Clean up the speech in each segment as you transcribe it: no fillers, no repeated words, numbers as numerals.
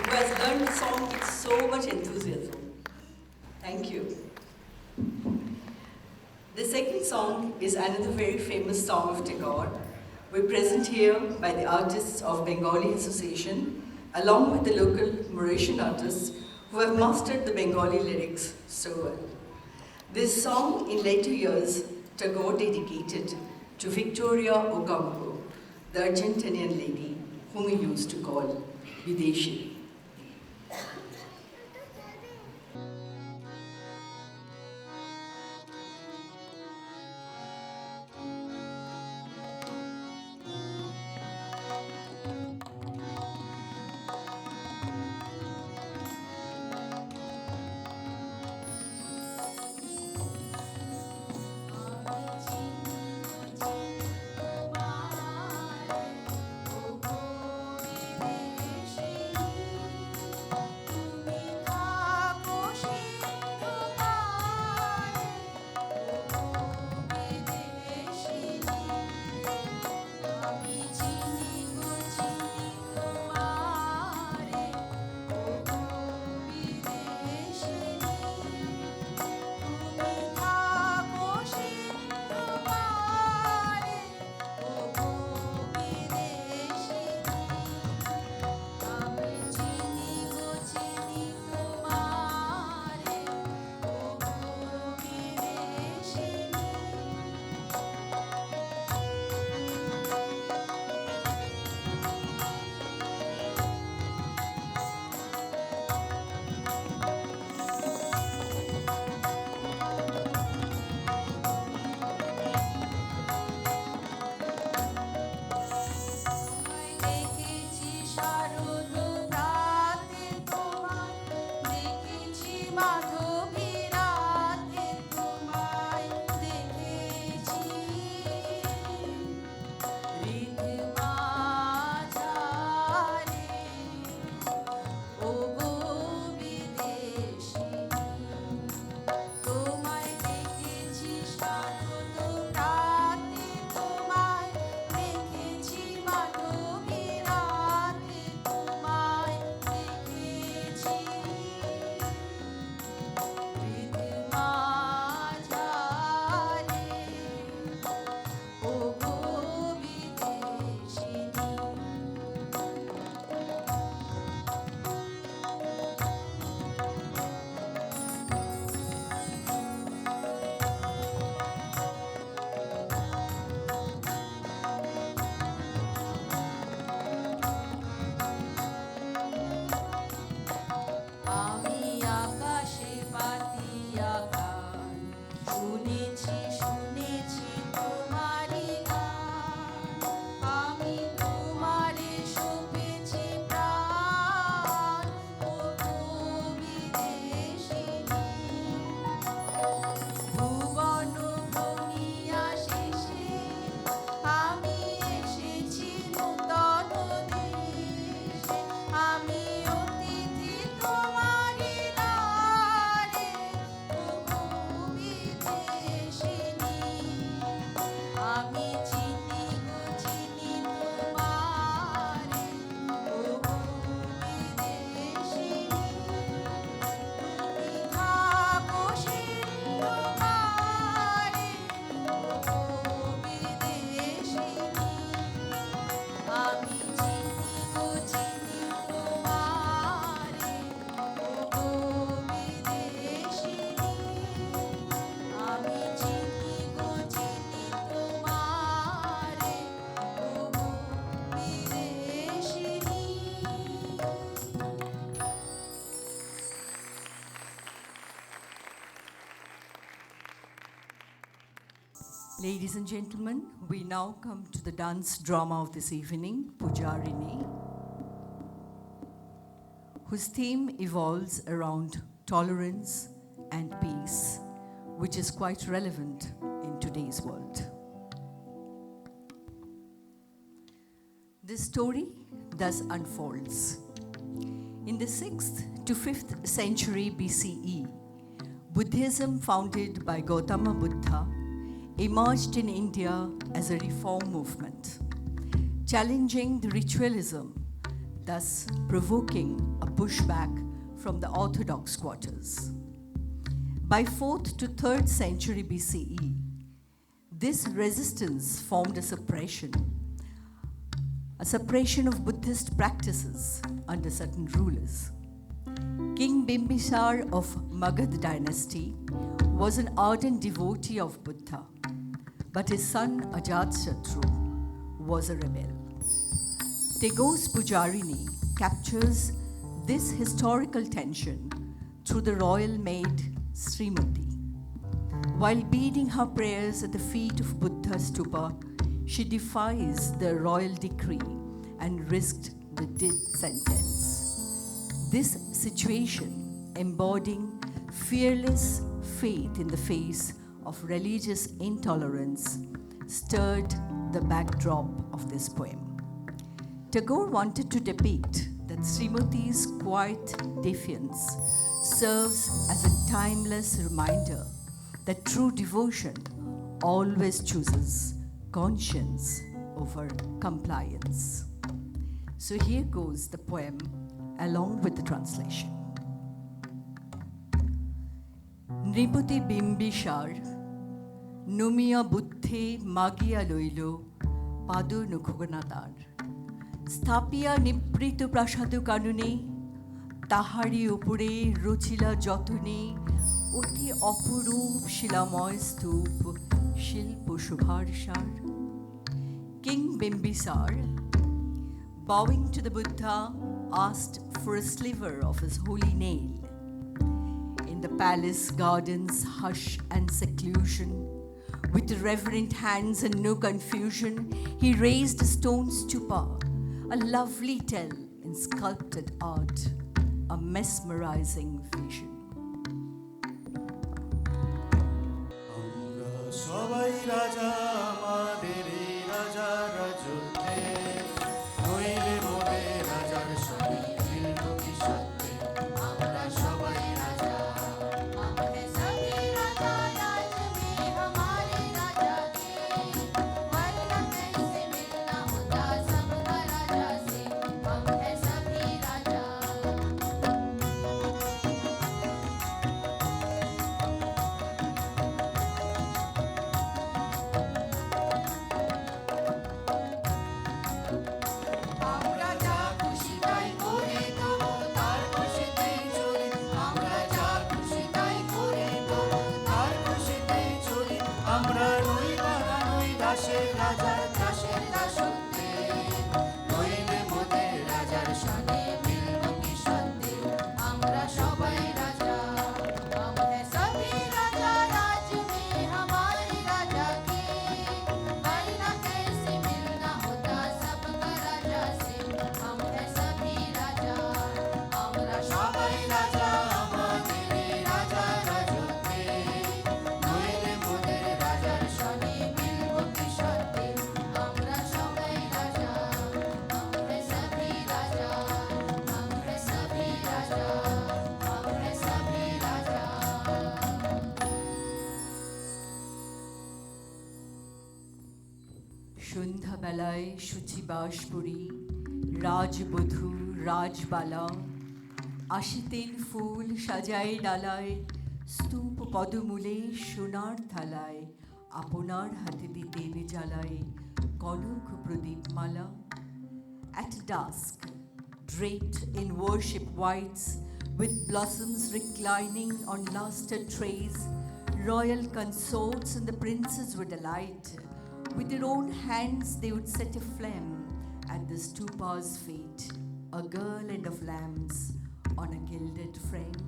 who has learned the song with so much enthusiasm. Thank you. The second song is another very famous song of Tagore. We're present here by the artists of Bengali Association, along with the local Mauritian artists who have mastered the Bengali lyrics so well. This song, in later years, Tagore dedicated to Victoria Ocampo, the Argentinian lady whom he used to call Videshi. Ladies and gentlemen, we now come to the dance drama of this evening, Pujarini, whose theme evolves around tolerance and peace, which is quite relevant in today's world. This story thus unfolds. In the 6th to 5th century BCE, Buddhism, founded by Gautama Buddha, emerged in India as a reform movement, challenging the ritualism, thus provoking a pushback from the Orthodox quarters. By 4th to 3rd century BCE, this resistance formed a suppression of Buddhist practices under certain rulers. King Bimbisar of Magad dynasty was an ardent devotee of Buddha, but his son Ajatashatru was a rebel. Tagore's Pujarini captures this historical tension through the royal maid Srimati. While beading her prayers at the feet of Buddha stupa, she defies the royal decree and risked the death sentence. This situation, embodying fearless faith in the face of religious intolerance, stirred the backdrop of this poem. Tagore wanted to depict that Srimati's quiet defiance serves as a timeless reminder that true devotion always chooses conscience over compliance. So here goes the poem along with the translation. Nripati Bimbisar Numiya Buddhe Magiya Loilo Padu Nukhoganatar Sthapiya Nipritu Prasadu Kanune Tahari Upure Ruchila Jotune Uti Opurup Shilamoy Stup Shilpo Shubharshar. King Bimbisar, bowing to the Buddha, asked for a sliver of his holy nail. In the palace gardens, hush and seclusion, with reverent hands and no confusion, he raised a stone stupa, a lovely tell in sculpted art, a mesmerizing vision. সন্ধ্যাবেলায় শুচিবাসপুরী রাজবধূ রাজবালা আসিতেন ফুল সাজায় ডালায় স্তূপ পদমূলে সোনার থালায় আপনার হাতে দিতেন জ্বালায় Kanak প্রদীপমালা। At dusk, draped in worship whites, with blossoms reclining on luster trays, royal consorts and the princes would alight. With their own hands they would set a flame at the stupa's feet, a garland of lamps on a gilded frame.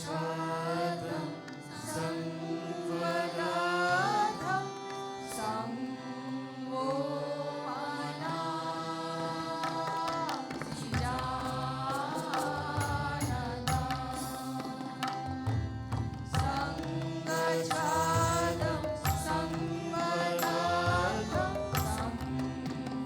Sangachadam Sangvaradham Sangvomana Sangachadam Sangvaradham Sangvomana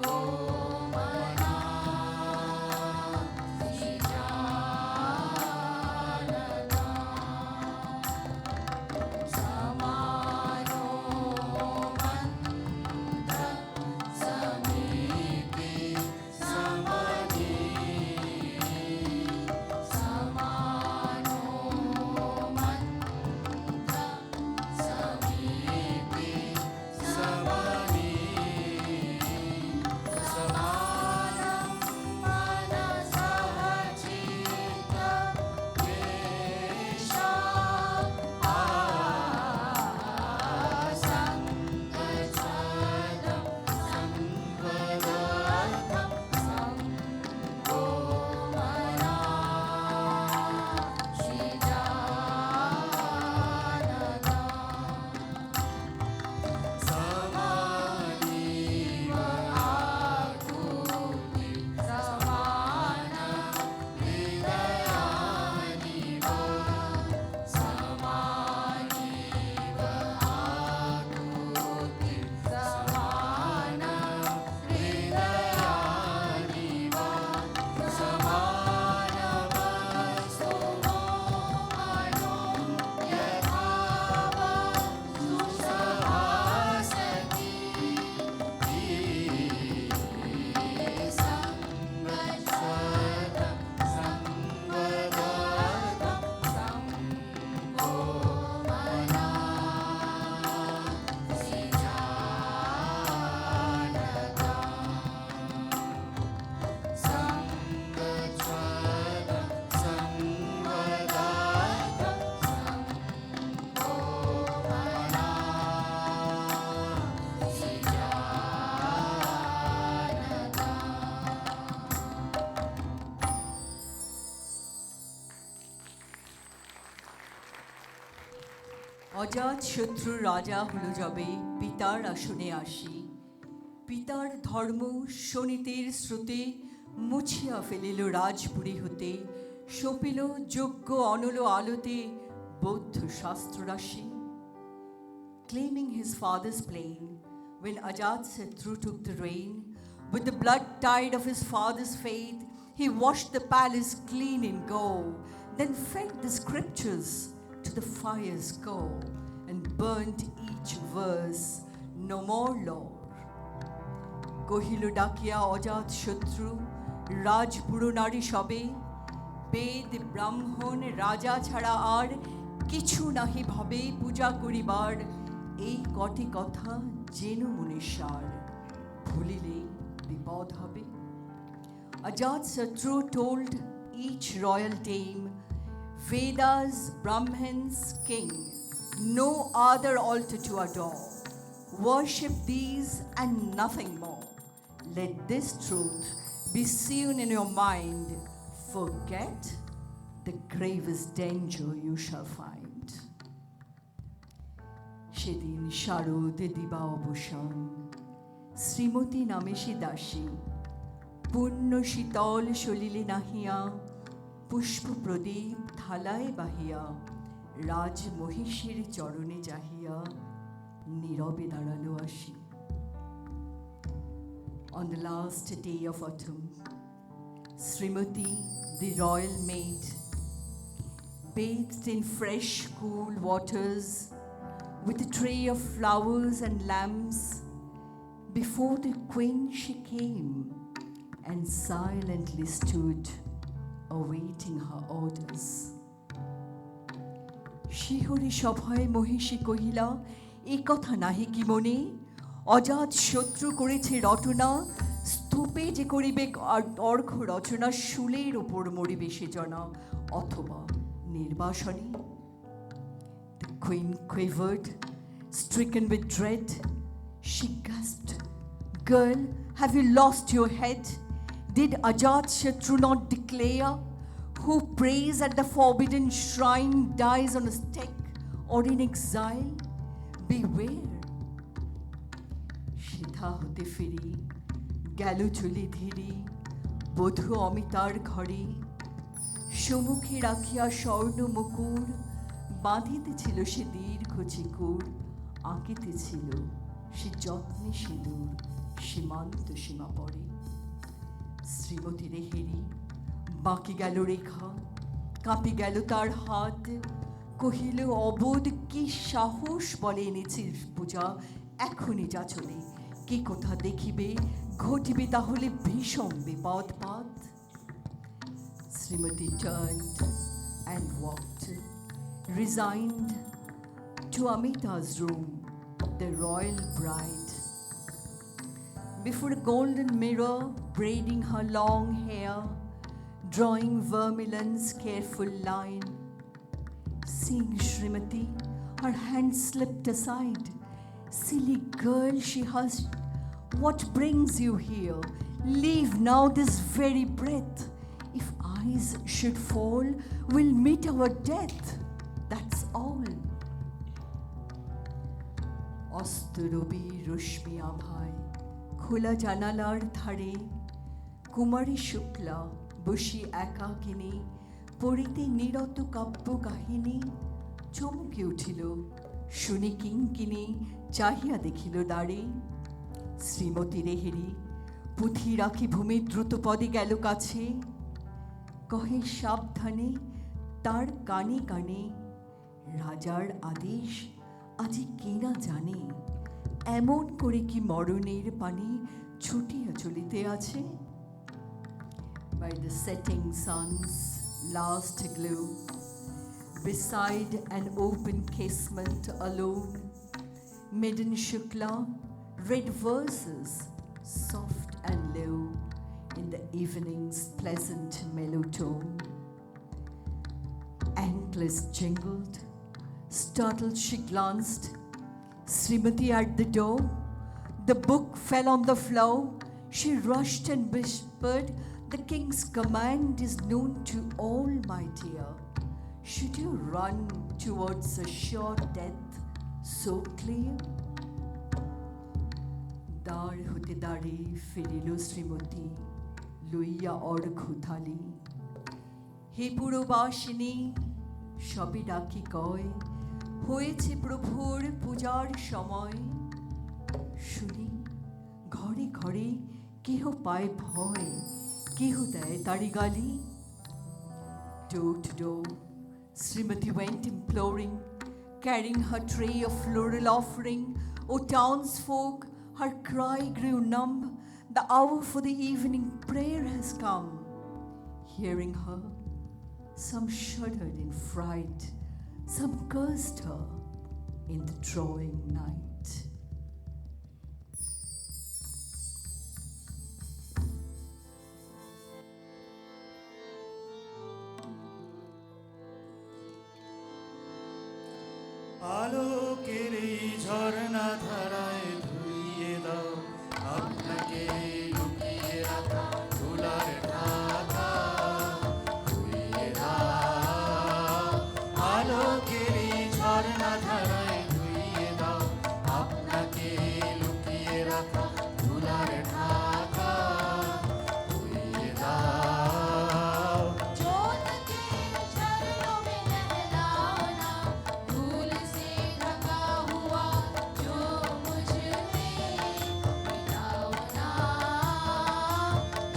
অজাত শত্রু রাজা হলো যবে পিতার আসনে আসি, পিতার ধর্ম শোণিতের স্রোতে মুছিয়া ফেলিল রাজপুরী হতে, সপিল যোগ্য অনল আলোতে বৌদ্ধ শাস্ত্র রাশি। Claiming his father's plain, when Ajatasattu took the reign, with the blood tide of his father's faith, he washed the palace clean in gold, then fed the scriptures to the fire's core, and burnt each verse, no more lore. কহিল ডাকিয়া অজাত শত্রু রাজপুরো নারী সবে, বেদ ব্রাহ্মণ রাজা ছাড়া আর কিছু নাহি ভাবে পূজা করিবার, এই কটি কথা যেন মুনিসার, ভুলিলে বিপদ হবে। Ajatasattu told each royal dame, Vedas, Brahmins, king, no other altar to adore. Worship these and nothing more. Let this truth be seen in your mind. Forget, the gravest danger you shall find. সেদিন শারদ দিবা অবসান, শ্রীমতী নামে সে দাসী, পুণ্য শীতল সলিলে নাহিয়া, পুষ্প প্রদীপ থালায় বাহিয়া, রাজ মহিষীর চরণে চাহিয়া, নীরবে দাঁড়ালো আসি। On the last day of autumn, Srimati, the royal maid, bathed in fresh cool waters, with a tray of flowers and lamps, before the queen she came, and silently stood, awaiting her orders. শিহরে সভায় মহিষী কহিলা, এ কথা নাহি কি মনে, অজাত শত্রু করেছে রটনা, স্তূপে যে করিবে অর্ঘ রচনা, শুলের ওপর মরিবে সে জনা, অথবা নির্বাসনে। The queen quivered, stricken with dread. She gasped, Girl, have you lost your head? Did Ajatasattu not declare, who prays at the forbidden shrine dies on a stake or in exile? Beware. সিধা হতে ফিরি, গেল চলে ধীরে, বধূ অমিতার ঘরে, সম্মুখে রাখিয়া স্বর্ণ মুকুর, বাঁধিতেছিল সে দীর্ঘ চিকুর, আঁকিতেছিল সে যত্নে সিঁদুর, সীমান্ত সীমা পড়ে। শ্রীমতী রেহেরি বাঁকি গেল রেখা, কাঁপি গেল তার হাত, কহিল অবোধ কি সাহস বলে এনেছিস পূজা, এখনই যা চলে, কি কোথা দেখিবে, ঘটিবে তাহলে ভীষণ বিপদ পাত। Srimati turned and walked, resigned, to Amita's room, the royal bride. Before a golden mirror, braiding her long hair, drawing vermilion's careful line, seeing Srimati, her hand slipped aside. Silly girl, she hushed, what brings you here? Leave now this very breath. If eyes should fall, we'll meet our death. That's all. অস্তরবি রশ্মি আভায় খোলা জানালার ধারে, কুমারী শুক্লা বসি একাকিনী, পড়িতে নিরত কাব্য কাহিনী, চমকে উঠিল শুনি কিঙ্কিনী, চাহিয়া দেখিল দ্বারে। শ্রীমতী রেহেরি পুঁথি রাখি ভূমি দ্রুত পদে গেল কাছে, কহে সাবধানে তার কানে কানে, রাজার আদেশ আজি কে না জানে, এমন করে কি মরণের পানে ছুটিয়া চলিতে আছে। By the setting sun's last glow, beside an open casement alone, maiden Shukla read verses soft and low in the evening's pleasant mellow tone. Anklets jingled, startled she glanced, Srimati at the door, the book fell on the floor, she rushed and whispered, the king's command is known to all, my dear. Should you run towards a sure death, so clear. দ্বার হতে দ্বারে ফিরিল শ্রীমতী লইয়া অর্ঘ্য থালি। হে পুরবাসিনী সবে ডাকি কয়, হয়েছে প্রভুর পূজার সময়। শুনি ঘরে ঘরে কেহ পায় ভয়, কেহ দেয় তারি গালি। Door to door, Srimati went imploring, carrying her tray of floral offering. O townsfolk, her cry grew numb. The hour for the evening prayer has come. Hearing her, some shuddered in fright, some cursed her in the drawing night. আলোকের এই ঝর্ণা ধারায় ধুইয়ে দাও আপনাকে লুকিয়ে রাখা ধুলার ঢাকা। ধুইয়ে দাও আলোকের এই ঝর্ণা ধারায় ধুইয়ে দাও আপনাকে লুকিয়ে রাখা ধুলার ঢাকা। ধুইয়ে দাও जोत के झरनों में नहलाना, धूल से ढका हुआ जो मुझ में मिटाओना।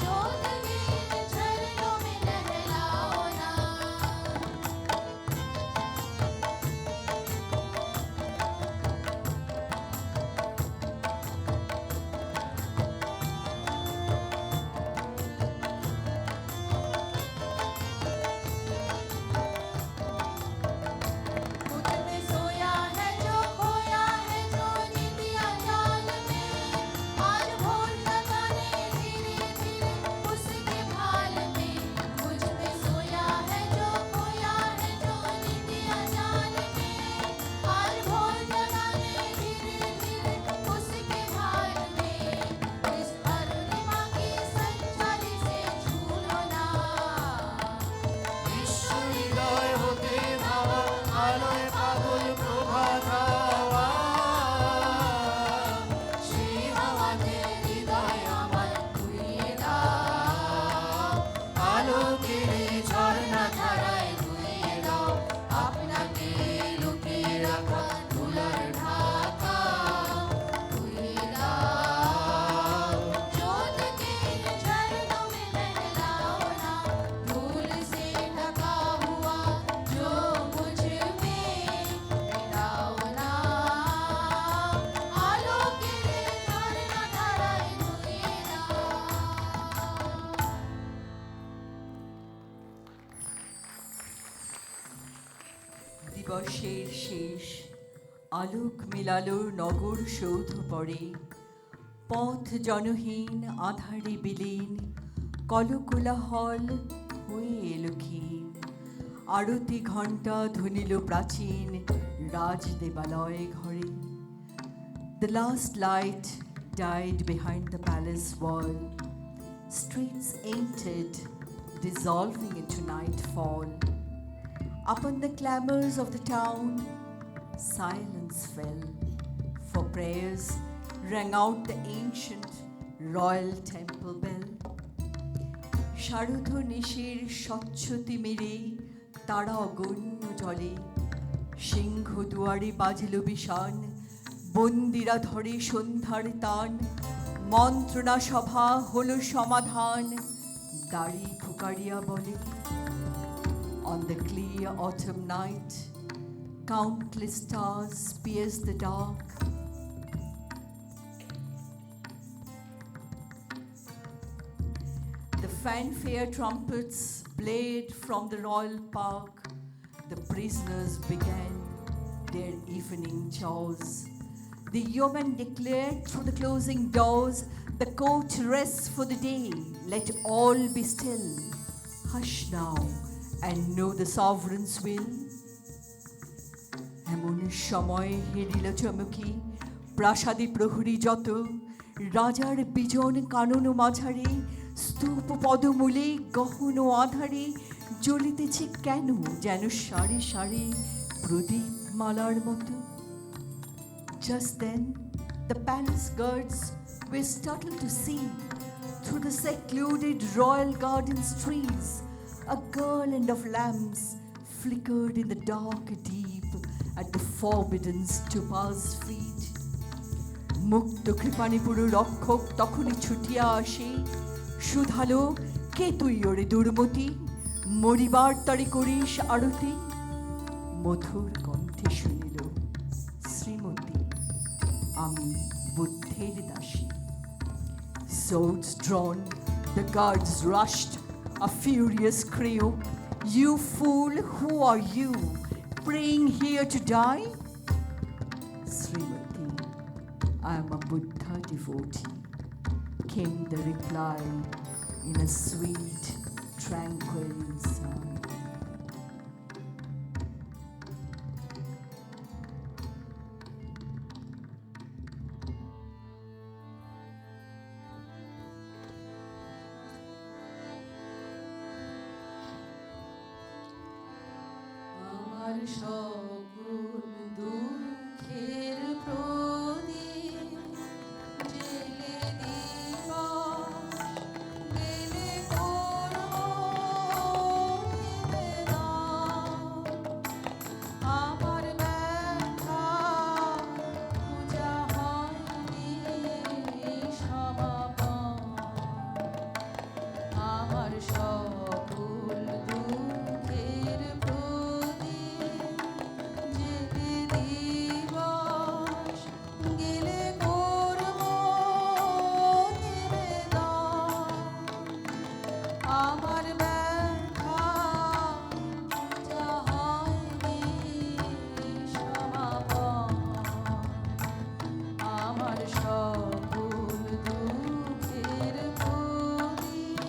जोत के झरनों में नहलाना। मुझ में सोया है जो खोया है जो निंदिया जाल में, आज भोर लगाने धीरे धीरे उसके भाल में। मुझ में सोया है जो खोया है जो निंदिया जाल में, आज भोर लगाने धीरे धीरे उसके भाल में। इस अरुणिमा की संचारी से झूलो ना। বিশ্বহৃদয় হতে ধাওয়া আলোয় পাগল প্রভাত হাওয়া। সেই হাওয়াতে হৃদয় আমার ধুইয়ে দাও। আলোকের এই ঝর্ণা ধারায় ধুইয়ে দাও আপনাকে লুকিয়ে রাখা ধুলার ঢাকা। ধুইয়ে দাও जोत के झरनों में नहलाना, धूल से ढका हुआ जो मुझ में मिटाओना। आलोकेर झरना धाराয় ধুইয়ে দাও। দিবসের শেষ আলোক মেলালো নগর সৌধ পরে। পথ জনহীন আধারে বিলীন, কলকোলাহল হয়ে এলো ক্ষীণ। আরতি ঘণ্টা ধ্বনিল প্রাচীন রাজ দেবালয় ঘরে। The last light died behind the palace wall. Streets entered, dissolving into nightfall. Upon the clamours of the town, silence fell, for prayers rang out the ancient royal temple bell. শারদ নিশির স্বচ্ছতি মেরে তারা অগণ্য জলে, সিংহ দুয়ারে বাজিল বিষান, বন্দিরা ধরে সন্ধ্যার তান। মন্ত্রণা সভা হলো সমাধান, দাড়ি ফুকারিয়া বলে। On the clear autumn night, countless stars pierce the dark. The fanfare trumpets blared from the royal park. The prisoners began their evening chores. The yeomen declared through the closing doors, the court rests for the day, let all be still. Hush now and know the sovereign's will. এমন সময় হেরিল চমকি প্রাসাদী প্রহরী যত, রাজার বিজন কানন মাঝারে, স্তূপ পদমূলে গহন আধারে জ্বলিতেছে কেন যেন সারি সারি প্রদীপ মালার মতো। Just then, the palace guards were startled to see, through the secluded royal garden's trees, a garland of lamps flickered in the dark deep at the forbidden stupa's feet. মুক্ত কৃপাণীপুর রক্ষক তখনই ছুটিয়া আসে, শুধালো, কে তুই ওরে দুর্মতি, মরিবার তরে করিস আরতি? মধুর কণ্ঠে শুনিল, শ্রীমতী, আমি বুদ্ধের দাসী। Swords drawn, the guards rushed, a furious crew. You fool, who are you, praying here to die? Srimati, I am a Buddha devotee, came the reply in a sweet, tranquil sigh. আমার সকল দুঃখের প্রদীপ জেলে দিবস গেলে করব নিবেদন। আমার ব্যথা পূজা হয়নি সমাপন। আমার সকল দুঃখের প্রদীপ জেলে দিবস গেলে করব নিবেদন। আমার ব্যথা পূজা হয়নি সমাপন। আমার সকল দুঃখের প্রদীপ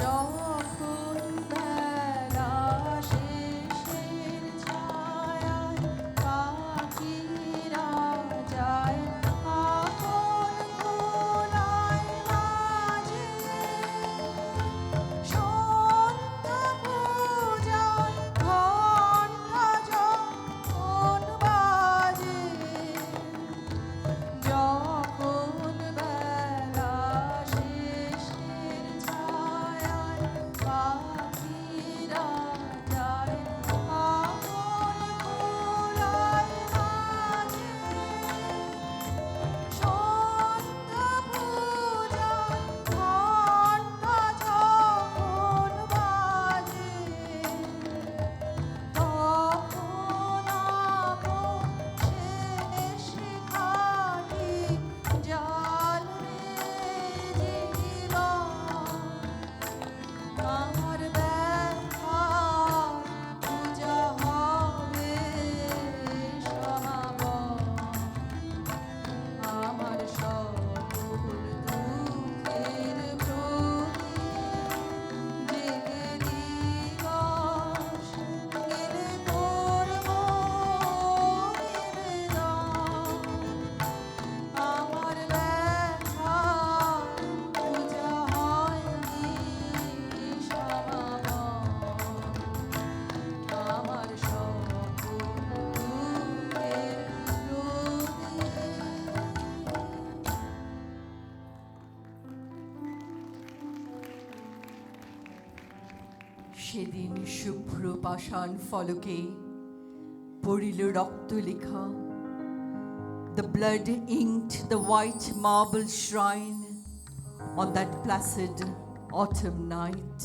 যখন বেলা শেষের ছায়ায় পাখিরা যায় আপন খোলায় মাঝে, সন্ধ্যা পূজার ঘণ্টা যখন বাজে, যখন বেলা শেষের ছায়ায় পাখিরা যায় আপন খোলায় মাঝে, সন্ধ্যা পূজার ঘণ্টা যখন বাজে, তখন আপন শেষ খাটি জাল রে জীবন। আমার ব্যথা পূজা হবে সমাপন। আমার সকল দুঃখের প্রদীপ জেলে দিবস গেলে করব নিবেদন। আমার ব্যথা পূজা হয়নি সমাপন। আমার সকল দুঃখের সেদিন শুভ্র পাষাণ ফলকে পড়িল রক্ত লেখা, the blood inked the white marble shrine on that placid autumn night.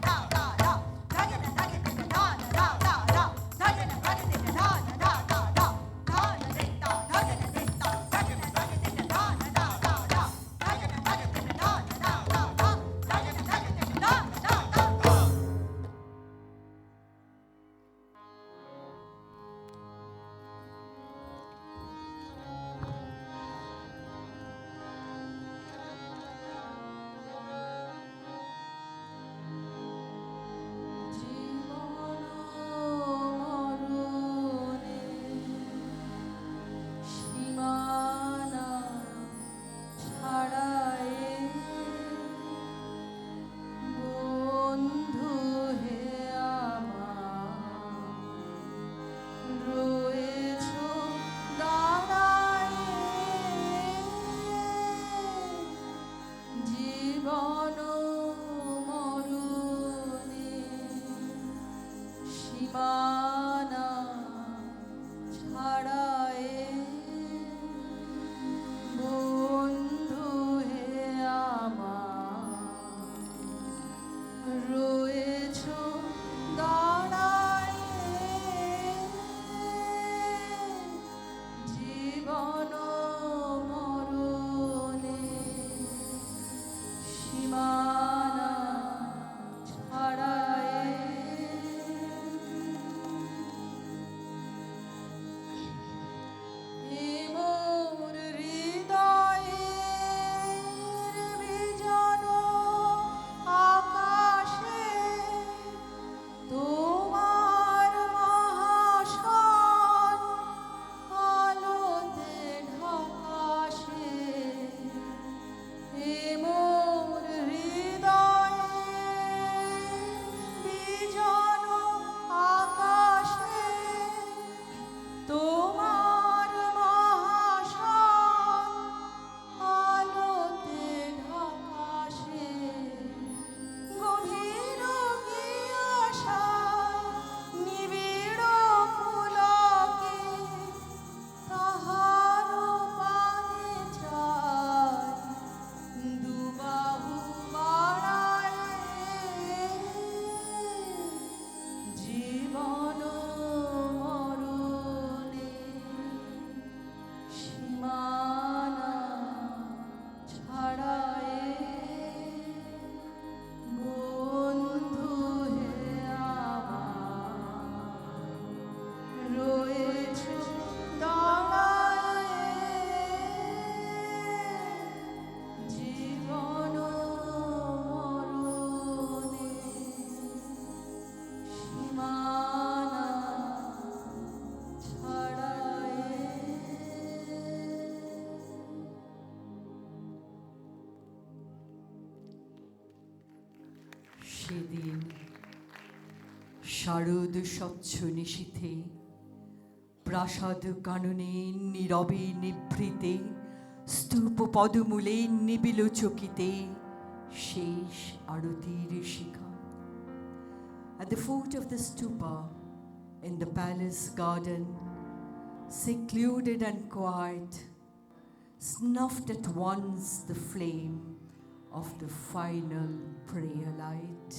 Da সেদিন শারদ স্বচ্ছ নিশীথে প্রাসাদ কাননে নীরবে নিভৃতে স্তূপ পদমূলে নিবিল চকিতে শেষ আরতির শিখা। At the foot of the stupa, in the palace garden, secluded and quiet, snuffed at once the flame of the final prayer light.